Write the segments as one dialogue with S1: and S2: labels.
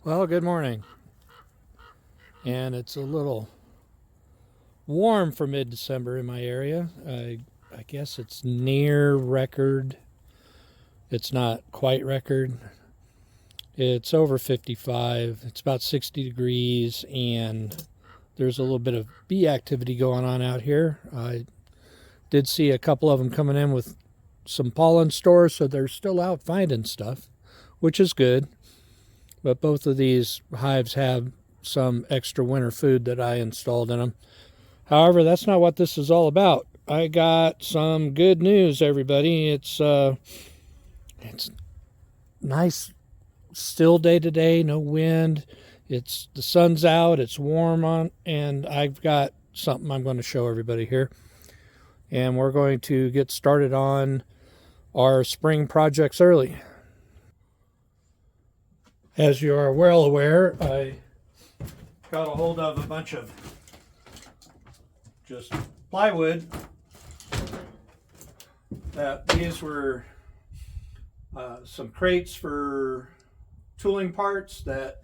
S1: Well, good morning. And it's a little warm for mid December in my area. I guess it's near record. It's not quite record. It's over 55. It's about 60 degrees, and there's a little bit of bee activity going on out here. I did see a couple of them coming in with some pollen stores, so they're still out finding stuff, which is good. But both of these hives have some extra winter food that I installed in them. However, that's not what this is all about. I got some good news, everybody. It's nice, still day to day, no wind. It's the sun's out, it's warm on, and I've got something I'm going to show everybody here. And we're going to get started on our spring projects early. As you are well aware, I got a hold of a bunch of just plywood. These were some crates for tooling parts that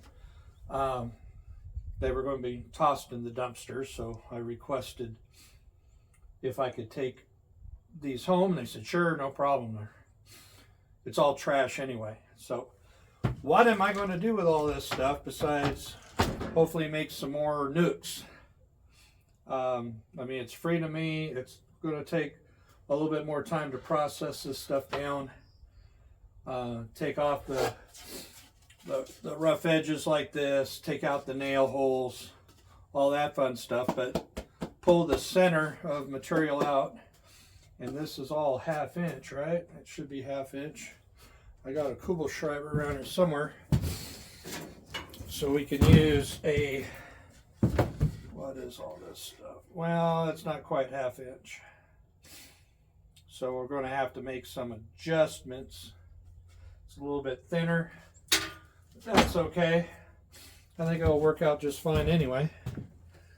S1: they were going to be tossed in the dumpster. So I requested if I could take these home. And they said, sure, no problem. It's all trash anyway. So what am I going to do with all this stuff besides hopefully make some more nucs? I mean, it's free to me. It's going to take a little bit more time to process this stuff down. Take off the rough edges like this, take out the nail holes, all that fun stuff, but pull the center of material out. And this is all 1/2 inch, right? It should be 1/2 inch. I got a Kugelschreiber around here somewhere. So we can use a, what is all this stuff? Well, it's not quite 1/2 inch. So we're going to have to make some adjustments. It's a little bit thinner. That's okay. I think it'll work out just fine anyway.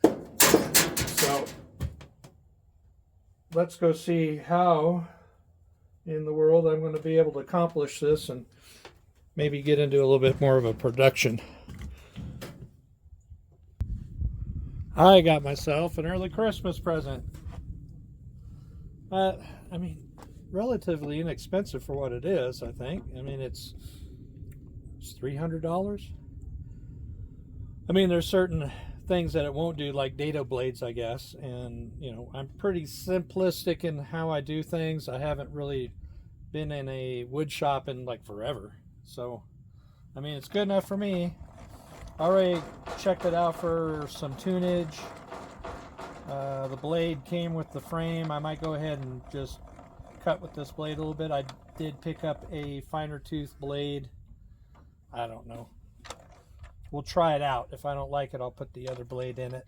S1: So let's go see how in the world I'm going to be able to accomplish this and maybe get into a little bit more of a production. I got myself an early Christmas present. I mean, relatively inexpensive for what it is, I think. I mean, it's $300. I mean, there's certain things that it won't do, like dado blades, I guess. And, you know, I'm pretty simplistic in how I do things. I haven't really been in a wood shop in like forever. So, I mean, it's good enough for me. I already checked it out for some tunage. The blade came with the frame. I might go ahead and just cut with this blade a little bit. I did pick up a finer tooth blade. I don't know. We'll try it out. If I don't like it, I'll put the other blade in it.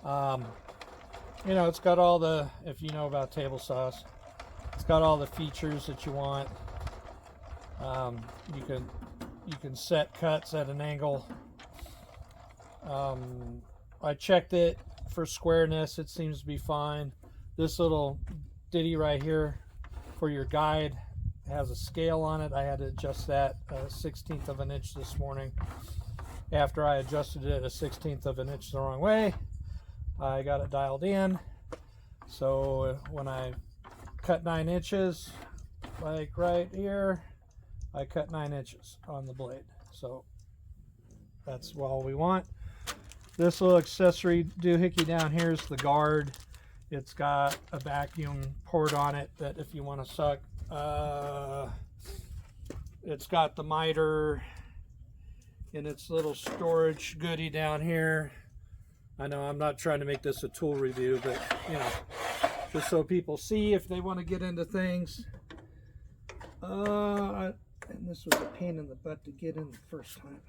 S1: You know, it's got all the, if you know about table saws, it's got all the features that you want. You can set cuts at an angle. I checked it for squareness. It seems to be fine. This little ditty right here for your guide has a scale on it. I had to adjust that 1/16 of an inch this morning. After I adjusted it 1/16 of an inch the wrong way, I got it dialed in. So when I cut 9 inches, like right here, I cut 9 inches on the blade. So that's all we want. This little accessory doohickey down here is the guard. It's got a vacuum port on it that if you want to suck. It's got the miter in its little storage goodie down here. I know I'm not trying to make this a tool review, but you know, just so people see if they want to get into things. And this was a pain in the butt to get in the first time.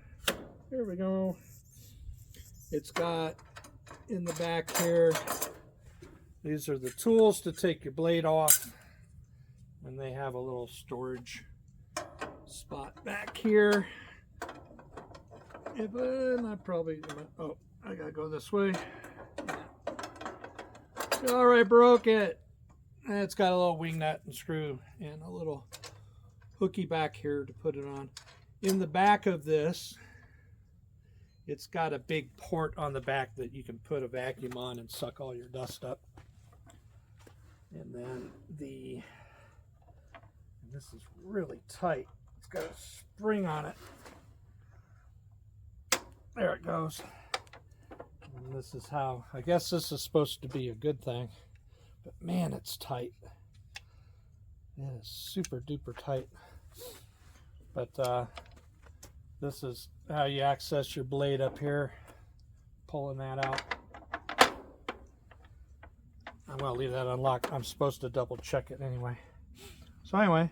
S1: There we go. It's got in the back here, these are the tools to take your blade off, and they have a little storage spot back here. And I probably, oh, I gotta go this way. All right, broke it. It's got a little wing nut and screw and a little hooky back here to put it on. In the back of this, it's got a big port on the back that you can put a vacuum on and suck all your dust up. And then this is really tight. It's got a spring on it. There it goes. And this is how, I guess this is supposed to be a good thing, but man, it's tight. It is super duper tight. But this is how you access your blade up here. Pulling that out. I'm going to leave that unlocked. I'm supposed to double check it anyway. So anyway,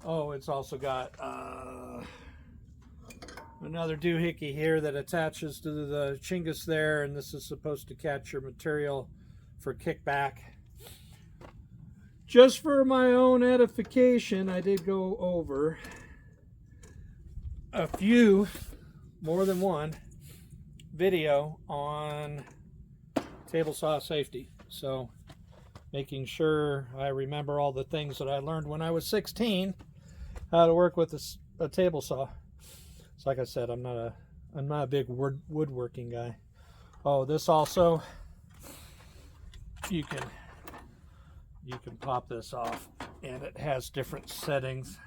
S1: oh, it's also got another doohickey here that attaches to the chingus there, and this is supposed to catch your material for kickback. Just for my own edification, I did go over a few, more than one, video on table saw safety. So making sure I remember all the things that I learned when I was 16, how to work with a table saw. So like I said, I'm not a big woodworking guy. Oh, this also, you can pop this off, and it has different settings,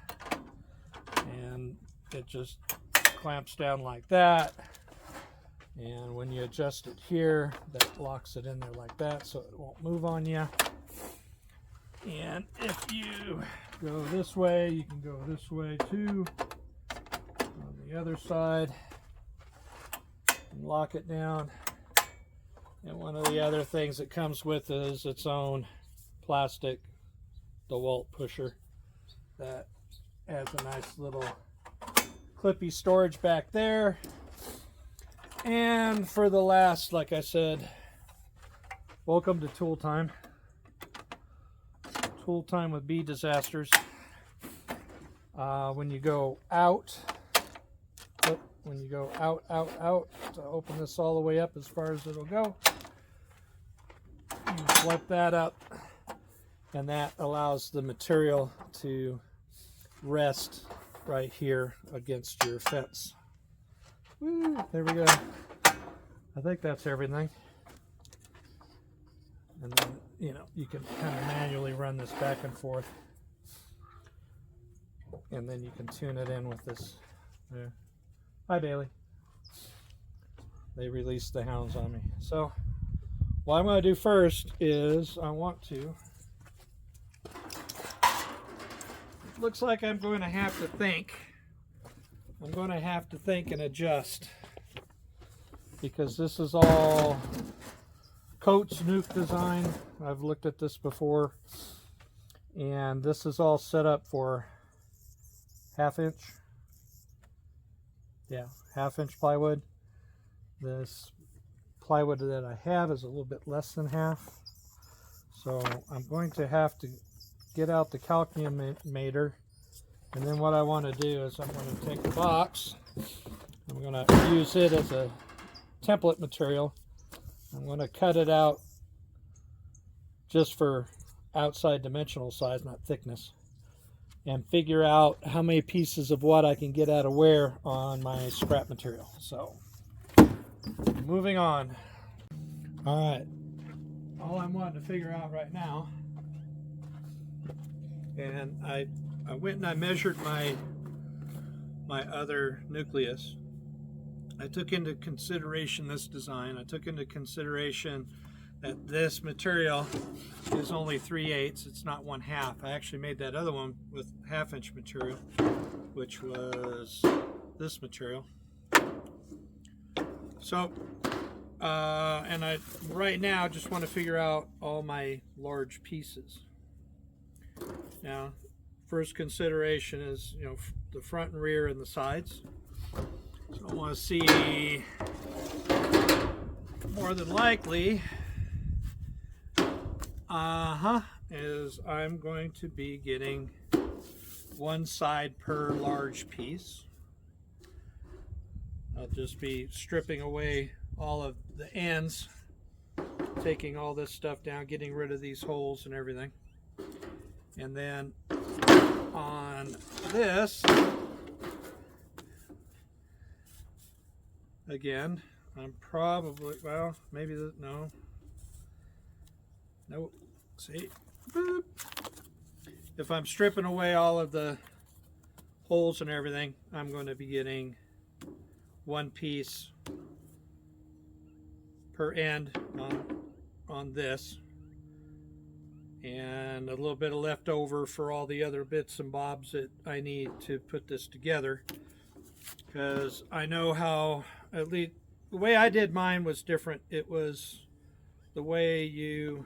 S1: and it just clamps down like that. And when you adjust it here, that locks it in there like that, so it won't move on you. And if you go this way, you can go this way too. On the other side, and lock it down. And one of the other things that comes with is its own plastic DeWalt pusher that has a nice little clippy storage back there. And for the last, like I said, welcome to tool time. Tool time with bee disasters. When you go out, to open this all the way up as far as it'll go, you flip that up, and that allows the material to rest right here against your fence. Woo, there we go. I think that's everything. And then, you know, you can kind of manually run this back and forth. And then you can tune it in with this. There. Hi, Bailey. They released the hounds on me. So what I'm going to do first is I want to, it looks like I'm going to have to think. I'm going to have to think and adjust, because this is all Coates nuke design. I've looked at this before, and this is all set up for half-inch plywood. This plywood that I have is a little bit less than half, so I'm going to have to get out the calculator. And then what I want to do is I'm going to take the box, I'm going to use it as a template material. I'm going to cut it out just for outside dimensional size, not thickness, and figure out how many pieces of what I can get out of where on my scrap material. So, moving on. All right, all I'm wanting to figure out right now, and I went and I measured my other nucleus. I took into consideration this design. I took into consideration that this material is only 3/8. It's not 1/2. I actually made that other one with half-inch material, which was this material. So, and I right now just want to figure out all my large pieces. Now, first consideration is, you know, the front and rear and the sides. So I want to see, more than likely, is I'm going to be getting one side per large piece. I'll just be stripping away all of the ends, taking all this stuff down, getting rid of these holes and everything. And then on this, again, I'm probably, well, maybe, no. Nope. See? Boop. If I'm stripping away all of the holes and everything, I'm going to be getting one piece per end on this, and a little bit of leftover for all the other bits and bobs that I need to put this together, because I know how, at least the way I did mine was different. It was the way you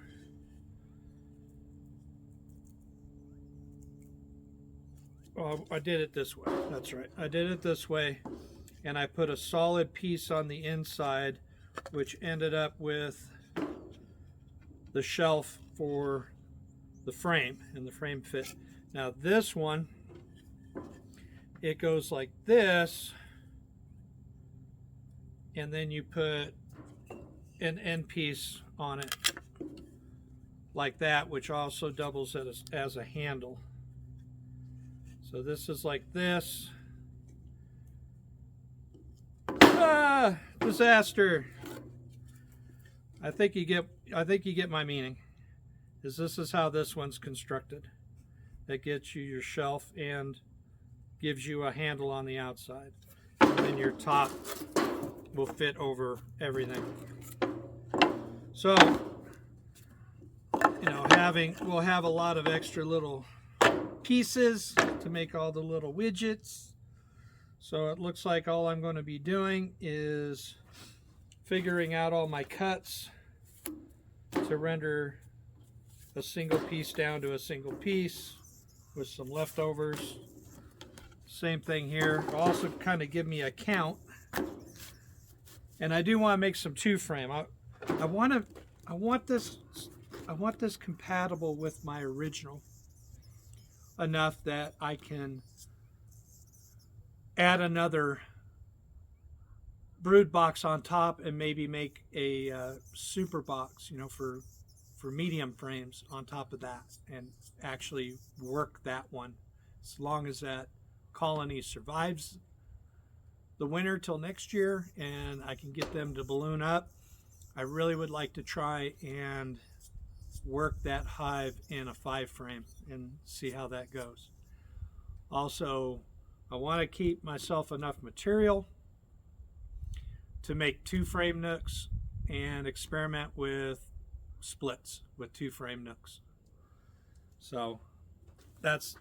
S1: I did it this way. That's right. I did it this way, and I put a solid piece on the inside, which ended up with the shelf for the frame, and the frame fit. Now this one, it goes like this, and then you put an end piece on it like that, which also doubles as a handle. So this is like this. Ah, disaster. I think you get my meaning. This is how this one's constructed. That gets you your shelf and gives you a handle on the outside. And then your top will fit over everything. So, you know, we'll have a lot of extra little pieces to make all the little widgets. So it looks like all I'm going to be doing is figuring out all my cuts to render a single piece down to a single piece with some leftovers. Same thing here. It'll also kind of give me a count. And I do want to make some two frame. I want this compatible with my original enough that I can add another brood box on top and maybe make a super box, you know, for medium frames on top of that, and actually work that one as long as that colony survives the winter till next year and I can get them to balloon up. I really would like to try and work that hive in a 5 frame and see how that goes. Also, I want to keep myself enough material to make 2 frame nucs and experiment with splits with 2 frame nucs. So that's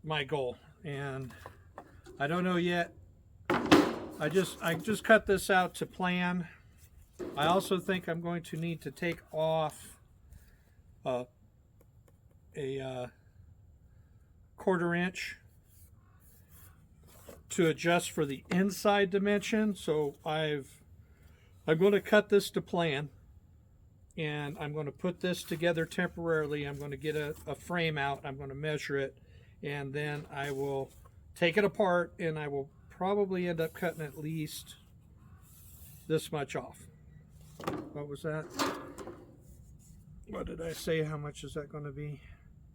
S1: my goal, and I don't know yet. I just cut this out to plan. I also think I'm going to need to take off a 1/4 inch to adjust for the inside dimension. So I'm going to cut this to plan, and I'm going to put this together temporarily. I'm going to get a frame out. I'm going to measure it, and then I will take it apart, and I will probably end up cutting at least this much off. What was that? What did I say? How much is that going to be?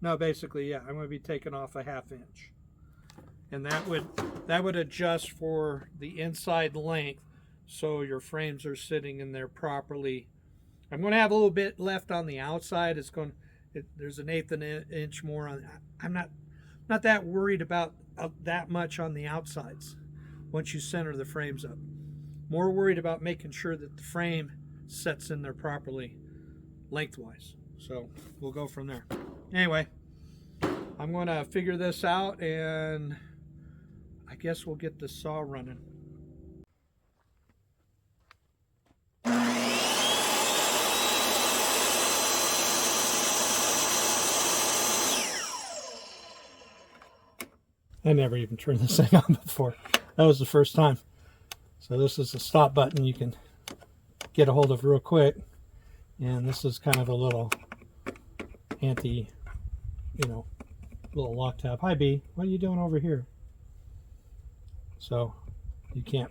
S1: No, basically, yeah, I'm going to be taking off a 1/2 inch. And that would adjust for the inside length, so your frames are sitting in there properly. I'm going to have a little bit left on the outside. There's an 1/8 inch more on. I'm not that worried about that much on the outsides once you center the frames up. More worried about making sure that the frame sets in there properly lengthwise. So we'll go from there. Anyway, I'm going to figure this out, and I guess we'll get the saw running. I never even turned this thing on before. That was the first time. So this is the stop button you can get a hold of real quick. And this is kind of a little little lock tab. Hi B, what are you doing over here? So you can't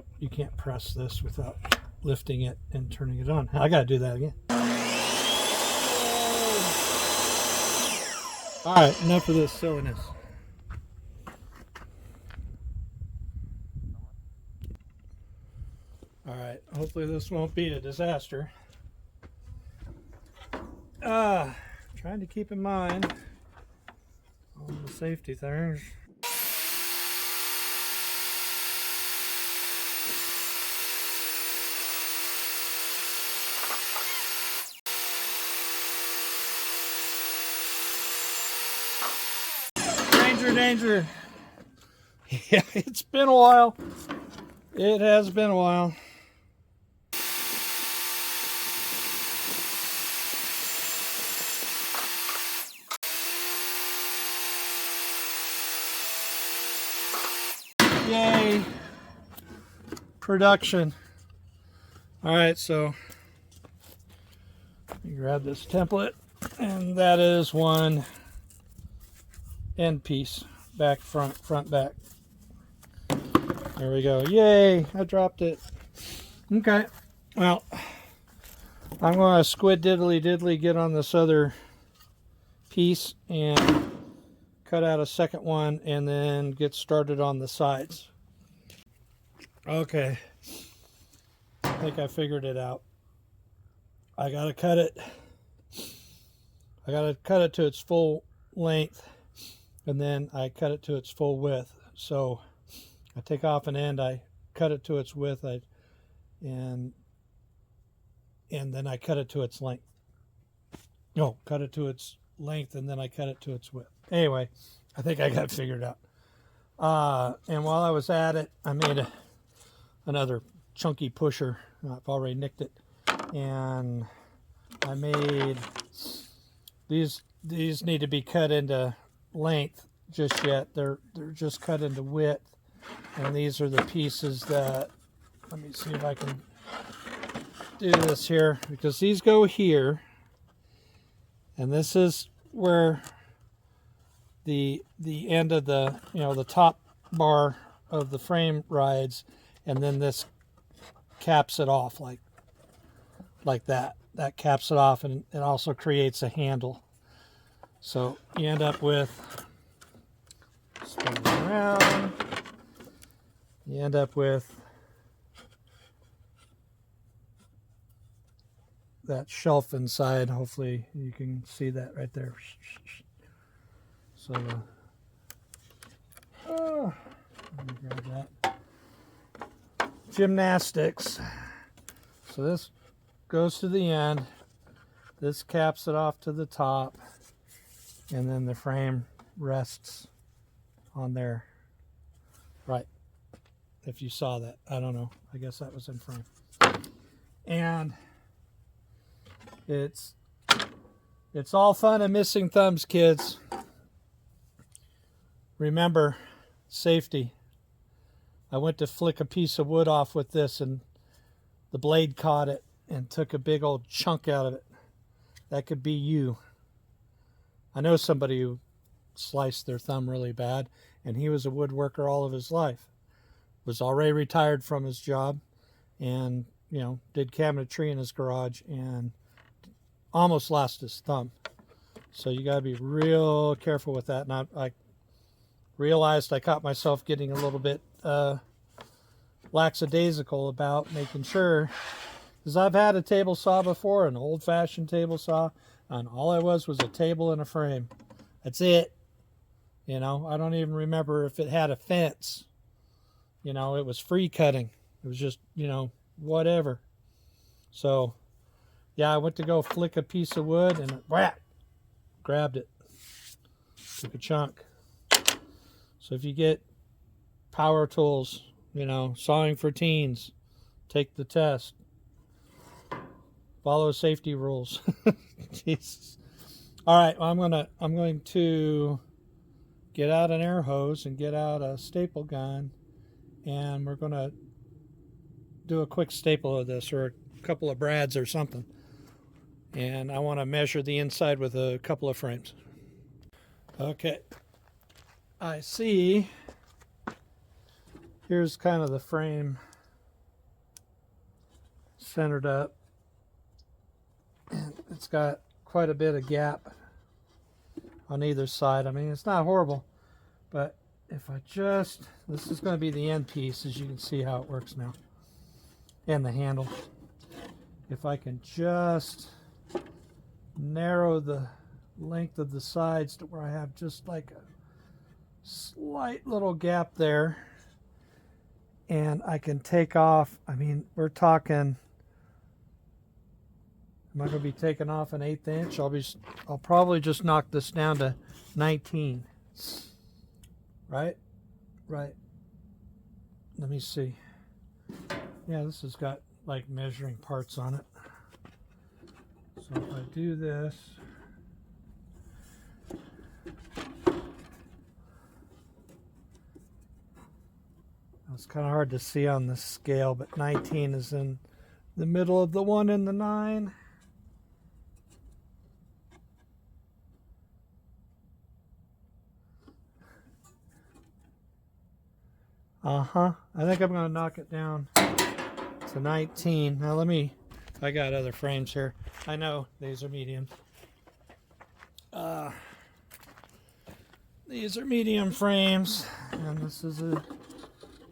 S1: press this without lifting it and turning it on. I gotta do that again. All right, enough of this silliness. All right, hopefully this won't be a disaster. Trying to keep in mind all the safety things. Danger, danger. Yeah, it's been a while. It has been a while. Yay. Production. All right, so you grab this template, and that is one end piece, back, front, back. There we go. Yay, I dropped it. Okay, well, I'm going to squid diddly get on this other piece and cut out a second one and then get started on the sides. Okay, I think I figured it out. I gotta cut it to its full length, and then I cut it to its full width. So I take off an end, I cut it to its width, and then I cut it to its length. No, cut it to its length, and then I cut it to its width. Anyway, I think I got it figured out. And while I was at it, I made another chunky pusher. I've already nicked it, and I made these need to be cut into length just yet. They're just cut into width, and these are the pieces that, let me see if I can do this here, because these go here, and this is where the end of the, the top bar of the frame rides, and then this caps it off like that. That caps it off, and it also creates a handle. So you end up with, spin it around, you end up with that shelf inside. Hopefully you can see that right there. So let me grab that. Gymnastics. So this goes to the end, this caps it off to the top, and then the frame rests on there. Right, if you saw that. I don't know, I guess that was in frame. And it's all fun and missing thumbs, kids. Remember, safety. I went to flick a piece of wood off with this, and the blade caught it and took a big old chunk out of it. That could be you. I know somebody who sliced their thumb really bad, and he was a woodworker all of his life. Was already retired from his job, and did cabinetry in his garage, and almost lost his thumb. So you got to be real careful with that. And I realized I caught myself getting a little bit lackadaisical about making sure, because I've had a table saw before, an old-fashioned table saw, and all I was a table and a frame. That's it. I don't even remember if it had a fence. It was free cutting. It was just, whatever. So yeah, I went to go flick a piece of wood, and whack, grabbed it. Took a chunk. So if you get power tools, sawing for teens, take the test. Follow safety rules. Jesus. All right, well, I'm going to get out an air hose and get out a staple gun, and we're going to do a quick staple of this, or a couple of brads or something. And I want to measure the inside with a couple of frames. Okay, I see, here's kind of the frame centered up, and it's got quite a bit of gap on either side. I mean, it's not horrible, but if I this is going to be the end piece, as you can see how it works now. and the handle. If I can just narrow the length of the sides to where I have just like a slight little gap there, and I can take off, I mean, we're talking, am I going to be taking off an 1/8 inch? I'll probably just knock this down to 19. Right? Right. Let me see. Yeah, this has got like measuring parts on it. So if I do this, it's kind of hard to see on the scale, but 19 is in the middle of the 1 and the 9. I think I'm going to knock it down to 19. Now I got other frames here. I know these are medium. These are medium frames, and this is a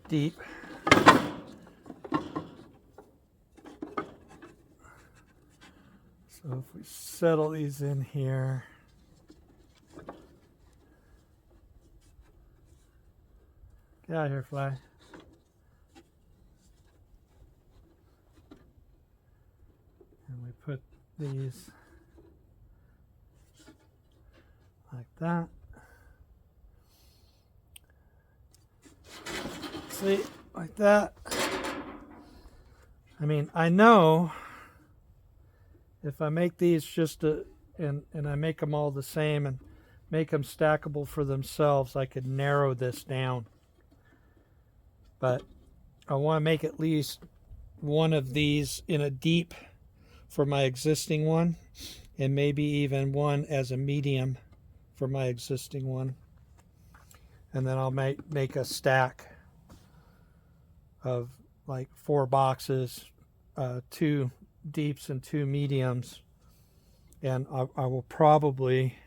S1: deep. So if we settle these in here, get out of here, fly. And we put these like that. See, like that. I mean, I know if I make these and I make them all the same and make them stackable for themselves, I could narrow this down. But I want to make at least one of these in a deep for my existing one, and maybe even one as a medium for my existing one. And then I'll make a stack of like 4 boxes, 2 deeps and 2 mediums. And I will probably,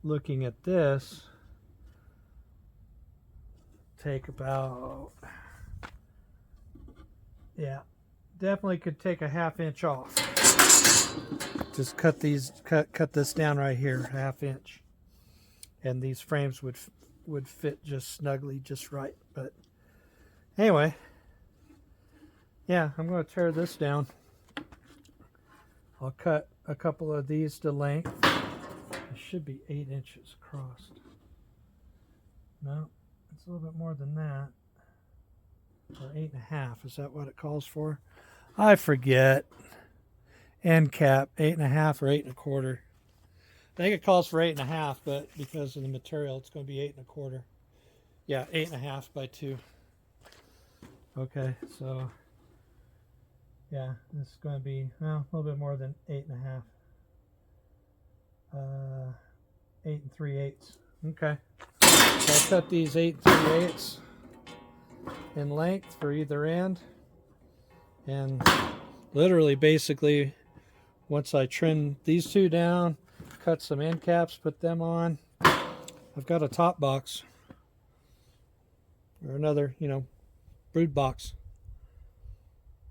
S1: looking at this, take about, yeah, definitely could take a 1/2 inch off. Just cut this down right here, 1/2 inch, and these frames would fit just snugly, just right. But anyway, yeah, I'm going to tear this down. I'll cut a couple of these to length. It should be 8 inches across. No, it's a little bit more than that. Or 8.5. Is that what it calls for? I forget. End cap, 8.5 or 8 1/4. I think it calls for 8.5, but because of the material, it's going to be 8 1/4. Yeah, 8.5 by 2. Okay, so yeah, this is going to be, well, a little bit more than 8.5. 8 3/8. Okay. So I'll cut these 8 3/8 in length for either end. And literally, basically, once I trim these 2 down, cut some end caps, put them on, I've got a top box. Or another, brood box.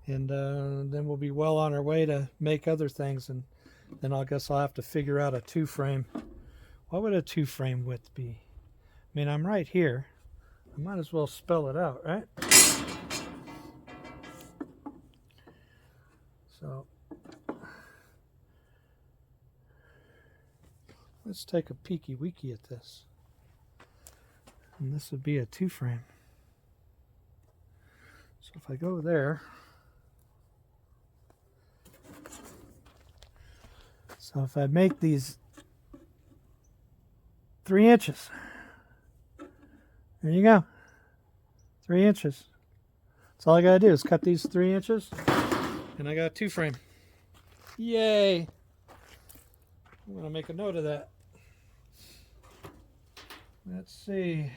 S1: And then we'll be well on our way to make other things, and then I guess I'll have to figure out a 2-frame. What would a 2-frame width be? I mean, I'm right here. I might as well spell it out, right? So let's take a peeky weeky at this. And this would be a 2-frame. So if I go there, so if I make these 3 inches, there you go, 3 inches. That's all I gotta do is cut these 3 inches, and I got a 2-frame. Yay! I'm gonna make a note of that. Let's see,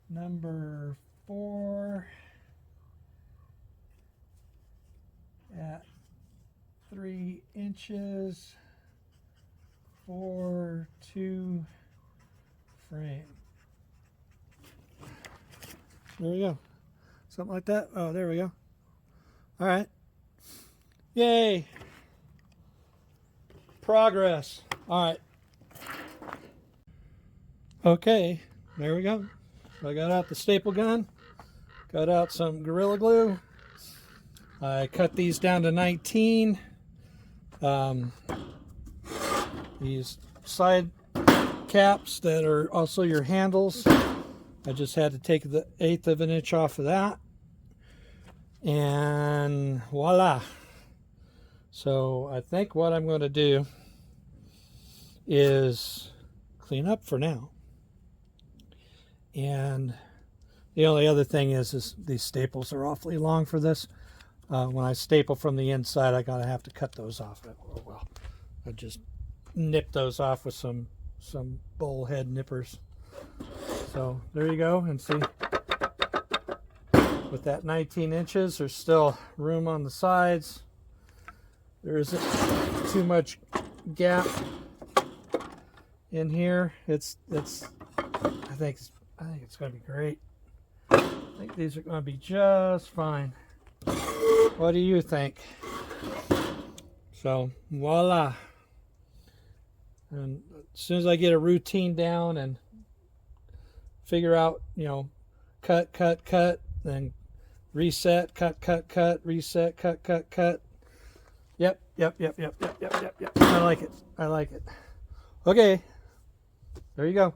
S1: number 4 at 3 inches for 2 frame. There we go. Something like that. Oh, there we go. All right. Yay. Progress. All right. Okay, there we go. I got out the staple gun, got out some Gorilla Glue. I cut these down to 19. These side caps that are also your handles, I just had to take the 1/8 of an inch off of that. And voila. So I think what I'm going to do is clean up for now. And the only other thing is these staples are awfully long for this. When I staple from the inside, I gotta have to cut those off. Oh well, I just nip those off with some bullhead nippers. So there you go, and see, with that 19 inches, there's still room on the sides. There isn't too much gap in here. I think it's going to be great. I think these are going to be just fine. What do you think? So voila. And as soon as I get a routine down and figure out, cut, then reset, cut, reset, cut. Yep. I like it. Okay. There you go.